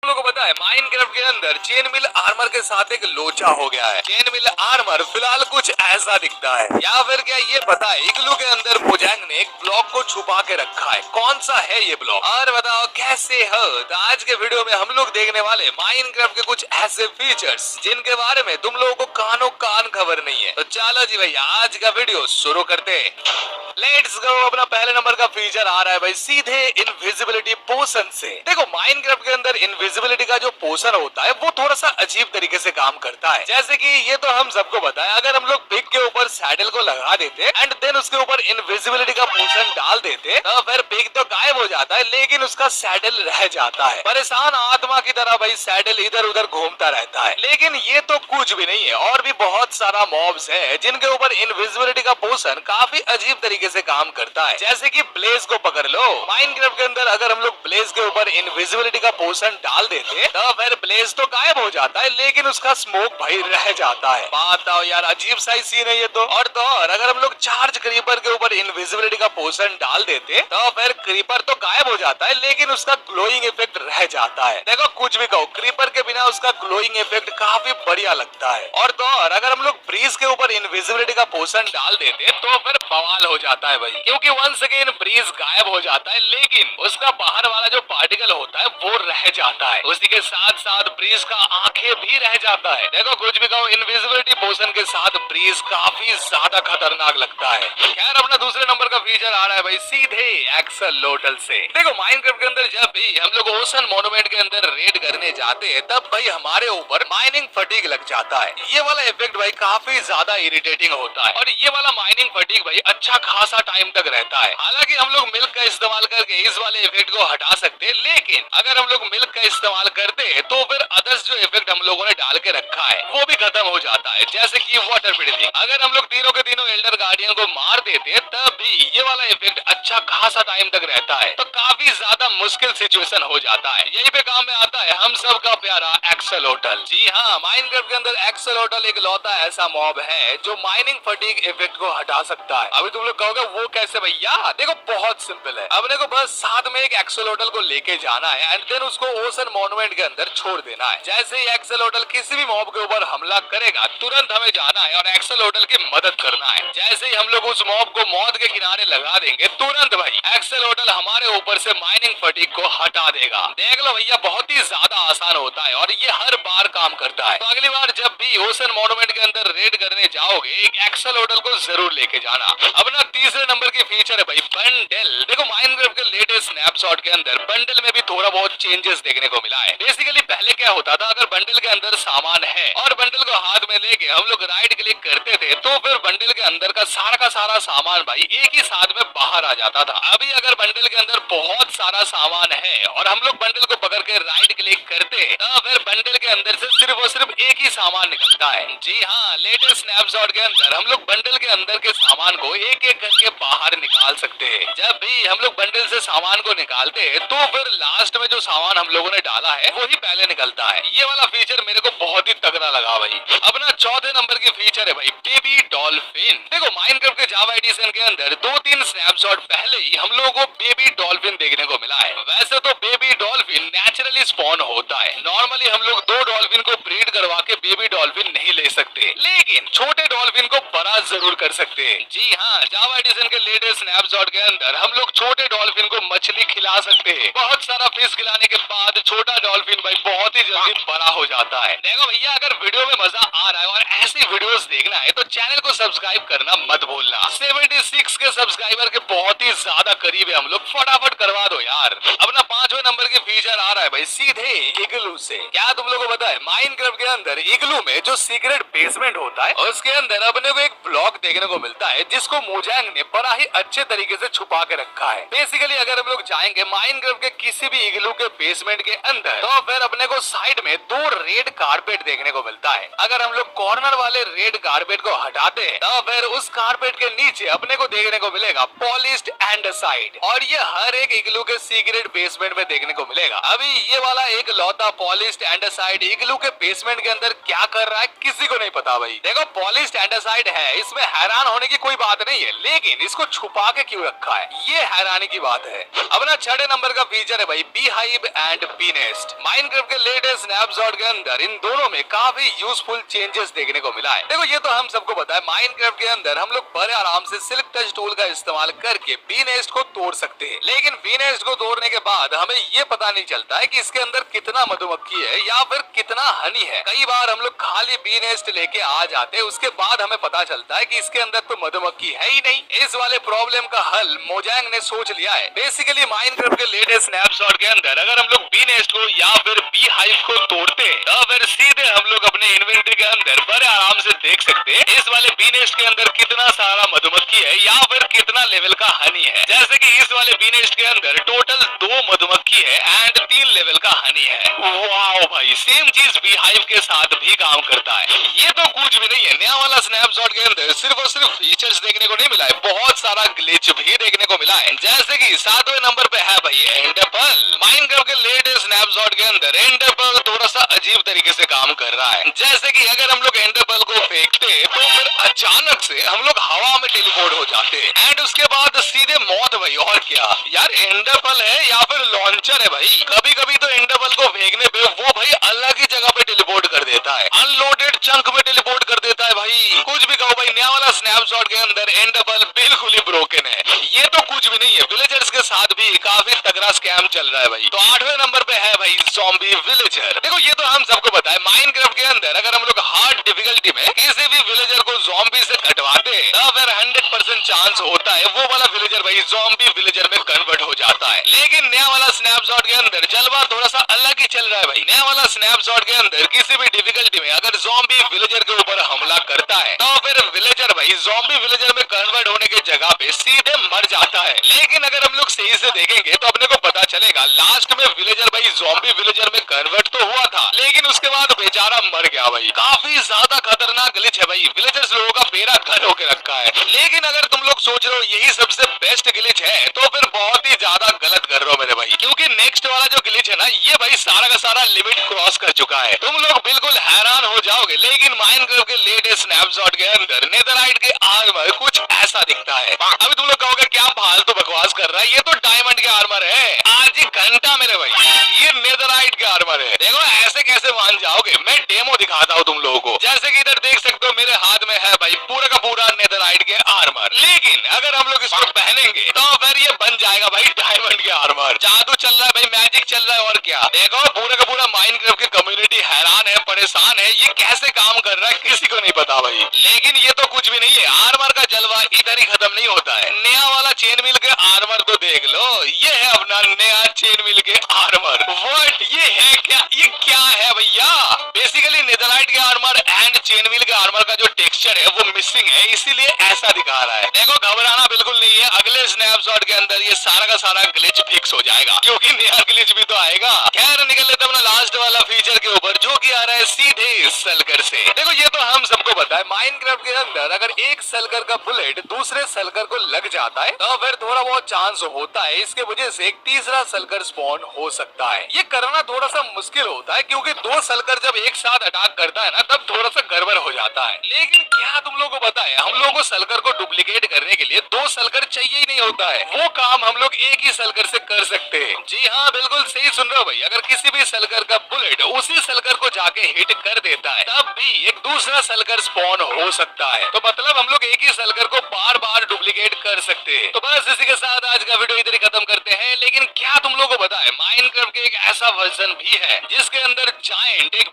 तुम लोगों को पता है माइनक्राफ्ट के अंदर चेन मिल आर्मर के साथ एक लोचा हो गया है। चेन मिल आर्मर फिलहाल कुछ ऐसा दिखता है, या फिर क्या ये पता है इग्लू के अंदर मोजैंग ने एक ब्लॉक को छुपा के रखा है। कौन सा है ये ब्लॉक और बताओ कैसे हो? तो आज के वीडियो में हम लोग देखने वाले माइनक्राफ्ट के कुछ ऐसे फीचर्स जिनके बारे में तुम लोगों को कानो कान खबर नहीं है। तो चलो जी भैया आज का वीडियो शुरू करते हैं। Let's go. अपना पहले नंबर का फीचर आ रहा है भाई सीधे इनविजिबिलिटी पोशन से। देखो माइनक्राफ्ट के अंदर इनविजिबिलिटी का जो पोशन होता है वो थोड़ा सा अजीब तरीके से काम करता है। जैसे कि ये तो हम सबको पता है, अगर हम लोग पिग के ऊपर सैडल को लगा देते एंड देन उसके ऊपर इनविजिबिलिटी का पोशन डाल देते तो फिर पिग तो गायब हो जाता है लेकिन उसका सैडल रह जाता है। परेशान आत्मा की तरह भाई सैडल इधर उधर घूमता रहता है। लेकिन ये तो कुछ भी नहीं है, और भी बहुत सारा मॉब्स है जिनके ऊपर इनविजिबिलिटी का पोशन काफी अजीब तरीके से काम करता है। जैसे कि ब्लेज को पकड़ लो। माइनक्राफ्ट के अंदर अगर हम लोग ब्लेज के ऊपर इनविजिबिलिटी का पोशन डाल देते तो फिर ब्लेज तो गायब हो जाता है लेकिन उसका स्मोक भाई रह जाता है। बताओ यार अजीब सा ही सीन है ये तो। और अगर हम लोग चार्ज क्रीपर के ऊपर इनविजिबिलिटी का पोशन डाल देते तो फिर क्रीपर तो गायब हो जाता है लेकिन उसका ग्लोइंग इफेक्ट रह जाता है। देखो कुछ भी कहो, क्रीपर के बिना उसका ग्लोइंग इफेक्ट काफी बढ़िया लगता है। और अगर हम लोग ब्रीज के ऊपर इनविजिबिलिटी का पोशन डाल देते तो फिर बवाल हो जाता है भाई, क्योंकि वंस अगेन ब्रीज गायब हो जाता है लेकिन उसका बाहर वाला जो पार्टिकल होता है वो रह जाता है। उसी के साथ साथ ब्रीज का आंखें भी रह जाता है। देखो कुछ भी कहो, इनविजिबिलिटी पोशन के साथ ब्रीज काफी ज्यादा खतरनाक लगता है। खैर अपना दूसरे नंबर का फीचर आ रहा है भाई सीधे एक्सलोटल से। देखो माइनक्राफ्ट के अंदर जब भी हम लोग ओशन मॉन्यूमेंट के अंदर रेड करने जाते हैं तब भाई हमारे ऊपर माइनिंग फटीग लग जाता है। ये वाला इफेक्ट भाई काफी ज्यादा इरिटेटिंग होता है और ये वाला माइनिंग फटीग भाई अच्छा खासा टाइम तक रहता है। हालांकि हम लोग मिल्क का इस्तेमाल करके इस वाले इफेक्ट को हटा सकते हैं, लेकिन अगर हम लोग मिल्क का इस्तेमाल करते हैं तो फिर अदर्स जो इफेक्ट हम लोगों ने डाल के रखा है वो भी खत्म हो जाता है। जैसे कि वाटर ब्रीथिंग, अगर हम लोग तीनों के तीनों एल्डर गार्डियन को मार देते हैं तब भी ये वाला इफेक्ट अच्छा खासा टाइम तक रहता है। तो काफी ज्यादा मुश्किल सिचुएशन हो जाता है। यही पे काम में आता है हम सब का प्यारा एक्सलोटल। जी हाँ, माइनक्राफ्ट के अंदर एक्सलोटल एक लौता ऐसा मॉब है जो माइनिंग फटीग इफेक्ट को हटा सकता है। अभी तुम लोग कहोगे वो कैसे भैया? देखो बहुत सिंपल है। अपने को बस साथ में एक एक्सलोटल को लेके जाना है एंड देन उसको ओशन मॉन्यूमेंट के अंदर छोड़ देना है। जैसे ही एक्सलोटल किसी भी मॉब के ऊपर हमला करेगा तुरंत हमें जाना है और एक्सलोटल की मदद करना है। जैसे ही हम लोग उस मॉब को मौत के किनारे लगा देंगे तुरंत भाई एक्सलोटल हमारे ऊपर से माइनिंग फटीग को हटा देगा। देख लो भैया बहुत ही ज्यादा आसान होता है और ये हर बार काम करता है। तो अगली बार जब भी ओशन मॉन्यूमेंट के अंदर रेड करने जाओगे एक एक्सलोटल को जरूर लेके जाना। अपना तीसरे नंबर की फीचर है भाई बंडल। देखो माइनक्राफ्ट के लेटेस्ट स्नैपशॉट के अंदर बंडल में भी थोड़ा बहुत चेंजेस देखने को मिला है। बेसिकली पहले क्या होता था, अगर बंडल के अंदर सामान है और बंडल को हाथ में लेके हम लोग राइट क्लिक करते थे तो फिर बंडल के अंदर का सारा सामान भाई एक ही साथ में बाहर आ जाता था। अभी अगर बंडल के अंदर बहुत सारा सामान है और हम लोग बंडल को पकड़ के राइट क्लिक करते तो फिर बंडल के अंदर से सिर्फ और सिर्फ एक ही सामान निकलता है। जी हाँ, लेटेस्ट स्नैपशॉट के अंदर हम लोग बंडल के अंदर के सामान को एक एक करके बाहर निकाल सकते हैं। जब भी हम लोग बंडल से सामान को निकालते हैं तो फिर लास्ट में जो सामान हम लोगों ने डाला है वही पहले निकलता है। ये वाला फीचर मेरे को बहुत ही तगड़ा लगा भाई। अपना चौथे नंबर की फीचर है भाई बेबी डॉल्फिन। देखो माइनक्राफ्ट के जावा एडिशन के अंदर 2-3 स्नैपशॉट पहले ही हम लोगों को बेबी डॉल्फिन देखने को मिला है। वैसे तो बेबी डॉल्फिन नेचुरली स्पॉन होता है। नॉर्मली हम लोग 2 डॉल्फिन को ब्रीड करवा के बेबी डॉल्फिन नहीं ले सकते, लेकिन छोटे डॉल्फिन को बड़ा जरूर कर सकते हैं। जी हाँ, जावा एडिशन के लेटेस्ट स्नैपशॉट के अंदर हम लोग छोटे डॉल्फिन को मछली खिला सकते हैं। बहुत सारा फिश खिलाने के बाद छोटा डॉल्फिन भाई बहुत ही जल्दी बड़ा हो जाता है। देखो भैया अगर वीडियो में मजा आ रहा है और ऐसी वीडियोस देखना है तो चैनल को सब्सक्राइब करना मत भूलना। 76 के सब्सक्राइबर के बहुत ही ज्यादा करीब है हम लोग, फटाफट करवा दो यार। अपना 5वें नंबर के फीचर आ रहा है भाई सीधे इग्लू से। क्या तुम लोगों को पता है माइनक्राफ्ट के अंदर इग्लू में जो सीक्रेट बेसमेंट होता है उसके अंदर अपने को एक ब्लॉक देखने को मिलता है जिसको मोजैंग ने बड़ा ही अच्छे तरीके से छुपा के रखा है। बेसिकली अगर हम लोग जाएंगे माइनक्राफ्ट के किसी भी इग्लू के बेसमेंट के अंदर तो फिर अपने को साइड में 2 रेड कारपेट देखने को मिलता है। अगर हम लोग कॉर्नर वाले रेड कारपेट को हटाते हैं तो फिर उस कारपेट के नीचे अपने को देखने को मिलेगा पॉलिश्ड एंडेसाइट, और ये हर एक इग्लू के सीक्रेट बेसमेंट में देखने को मिलेगा। अभी ये वाला एक लौता पॉलिश्ड एंडेसाइट इग्लू के बेसमेंट के अंदर क्या कर रहा है किसी को नहीं पता भाई। देखो पॉलिश्ड एंडेसाइट है है, इसमें हैरान होने की कोई बात नहीं है, लेकिन इसको छुपा के क्यों रखा है, ये हैरानी की बात है। अपना 6 नंबर का फीचर है भाई bee hive and bee nest. Minecraft के लेटेस्ट स्नैपशॉट के अंदर इन दोनों में काफी यूजफुल चेंजेस देखने को मिला है। देखो ये तो हम सबको पता है, माइनक्राफ्ट के अंदर हम लोग बड़े आराम से सिल्क टच टूल का इस्तेमाल करके बी नेस्ट को तोड़ सकते हैं, लेकिन बी नेस्ट को तोड़ने के बाद हमें ये पता नहीं चलता है कि इसके अंदर कितना मधुमक्खी है या फिर कितना हनी है। कई बार हम लोग खाली बी नेस्ट लेके आ जाते हैं, उसके बाद हमें पता चलता है कि इसके अंदर तो मधुमक्खी है ही नहीं। इस वाले प्रॉब्लम का हल मोजैंग ने सोच लिया है। बेसिकली माइनक्राफ्ट के लेटेस्ट स्नैपशॉट के अंदर अगर हम लोग बी नेस्ट को या फिर बी हाइव को तोड़ते हैं तो फिर सीधे हम लोग अपने इन्वेंटरी के अंदर बड़े आराम से देख सकते हैं इस वाले बी नेस्ट के अंदर कितना सारा मधुमक्खी है या फिर कितना लेवल का हनी है। जैसे कि इस वाले बी नेस्ट के अंदर टोटल 2 मधुमक्खी है एंड 3 लेवल का हनी है। वाओ भाई, सेम चीज बी हाइव के साथ भी काम करता है। ये तो कुछ भी नहीं है, नया वाला स्नैपशॉट के अंदर सिर्फ और सिर्फ फीचर्स देखने को नहीं मिला है, बहुत सारा ग्लिच भी देखने को मिला है। जैसे कि 7वें नंबर पे है भाई एंडरपल। माइनक्राफ्ट के लेटेस्ट स्नैपशॉट के अंदर एंडरपल थोड़ा सा अजीब तरीके से काम कर रहा है। जैसे कि अगर हम लोग एंडरपल को फेंकते तो फिर अचानक से हम लोग हवा में टेलीपोर्ट हो जाते एंड उसके बाद सीधे मौत भाई। और क्या यार, एंडरपल है या फिर लॉन्चर है भाई। कभी कभी तो एंडरपल को फेंकने पे वो भाई अलग ही जगह पे टेलीपोर्ट कर देता है, अनलोडेड चंक में टेलीपोर्ट कर देता है भाई। कुछ भी कहो भाई, नया वाला स्नैपशॉट के अंदर एंडरपल बिल्कुल ही ब्रोकन है। ये तो कुछ भी नहीं है, विलेजर्स के साथ भी काफी तगड़ा स्कैम चल रहा है भाई। तो 8वें नंबर पे है भाई ज़ॉम्बी विलेजर। देखो ये तो हम सबको पता है, माइनक्राफ्ट के अंदर अगर हम लोग हार्ड डिफिकल्टी में किसी भी विलेजर को ज़ॉम्बी से कटवाते हैं तो फिर 100% चांस होता है वो वाला विलेजर भाई ज़ॉम्बी विलेजर में कन्वर्ट हो जाता है। लेकिन नया वाला स्नैपशॉट के अंदर जलवा थोड़ा सा अलग ही चल रहा है भाई। नया वाला स्नैपशॉट के अंदर किसी भी डिफिकल्टी में अगर ज़ॉम्बी विलेजर के ऊपर हमला करता है तो फिर विलेजर भाई ज़ॉम्बी विलेजर में कन्वर्ट होने की जगह पे सीधे मर जाता है। लेकिन अगर हम लोग सही से देखेंगे तो अपने को पता चलेगा लास्ट में विलेजर भाई ज़ॉम्बी विलेजर में कन्वर्ट तो हुआ था, लेकिन उसके बाद बेचारा मर गया भाई। काफी ज्यादा खतरनाक ग्लिच है भाई, विलेजर्स लोगों का बेड़ा घर होके रखा है। लेकिन अगर तुम लोग सोच रहे हो यही सबसे बेस्ट ग्लिच है तो फिर बहुत ही ज्यादा गलत कर रहे हो मेरे भाई, क्योंकि नेक्स्ट वाला जो ग्लिच है ना ये भाई सारा का सारा लिमिट क्रॉस कर चुका है। तुम लोग बिल्कुल हैरान हो जाओगे। लेकिन माइनक्राफ्ट के लेटेस्ट स्नैपशॉट के अंदर नेदरराइट के आर्मर कुछ ऐसा दिखता है। अभी तुम लोग कहोगे क्या फालतू बकवास कर रहा है, ये तो डायमंड के आर्मर है। आज ही घंटा मेरे भाई, ये नेदरराइट के आर्मर है। देखो ऐसे कैसे मान जाओगे, मैं डेमो दिखाता हूँ तुम लोगों को। जैसे कि इधर देख सकते हो मेरे हाथ में है भाई पूरा का पूरा नेदरराइट के आर्मर। लेकिन अगर हम लोग इसको पहनेंगे तो फिर ये बन जाएगा भाई डायमंड के आर्मर। जादू चल रहा है भाई, मैजिक चल रहा है। और क्या, देखो पूरा का पूरा माइनक्राफ्ट की कम्युनिटी हैरान है, परेशान है, ये कैसे काम कर रहा है किसी को नहीं पता भाई। लेकिन ये तो कुछ भी नहीं है, आर्मर का जलवा इधर ही खत्म नहीं होता है। नया वाला चेन मिल के आर्मर तो देख लो, ये है अपना नया चेन मिल के आर्मर। व्हाट, ये है क्या, ये क्या है भैया? बेसिकली नेदरराइट के आर्मर एंड चेन मिल के आर्मर का जो टेक्सचर है वो मिसिंग है, इसीलिए ऐसा दिखा रहा है। देखो घबराना बिल्कुल नहीं है, अगले स्नैपशॉट के अंदर ये सारा का सारा ग्लिच फिक्स हो जाएगा, क्योंकि नया ग्लिच भी तो आएगा। खैर निकल लेते अपना लास्ट वाला फीचर के ऊपर, जो कि आ रहा है सीधे सलकर से। देखो ये तो हम सबको पता है, माइनक्राफ्ट के अंदर अगर एक सलकर का बुलेट दूसरे सलकर को लग जाता है तो फिर थोड़ा बहुत चांस होता है इसके वजह से एक तीसरा सलकर स्पॉन हो सकता है। ये करना थोड़ा सा मुश्किल होता है, क्योंकि 2 सलकर जब एक साथ अटैक करता है ना तब थोड़ा सा गड़बड़ हो जाता है। लेकिन क्या तुम लोगों को पता है, हम लोगों को सलकर को डुप्लीकेट करने के लिए 2 सलकर चाहिए ही नहीं होता है, वो काम हम लोग एक ही सलकर से कर सकते हैं। जी हाँ, बिल्कुल सही सुन रहे हो भाई। अगर किसी भी सलकर का बुलेट उसी सलकर को जाके हिट कर देता है तब भी एक दूसरा सलकर स्पॉन हो सकता है। तो मतलब हम लोग एक ही सलकर को बार बार डुप्लीकेट कर सकते हैं। तो बस इसी के साथ आज का वीडियो इधर ही खत्म करते हैं। लेकिन क्या तुम लोगों को पता है, माइनक्राफ्ट के एक ऐसा वर्जन भी है जिसके अंदर जायंट एक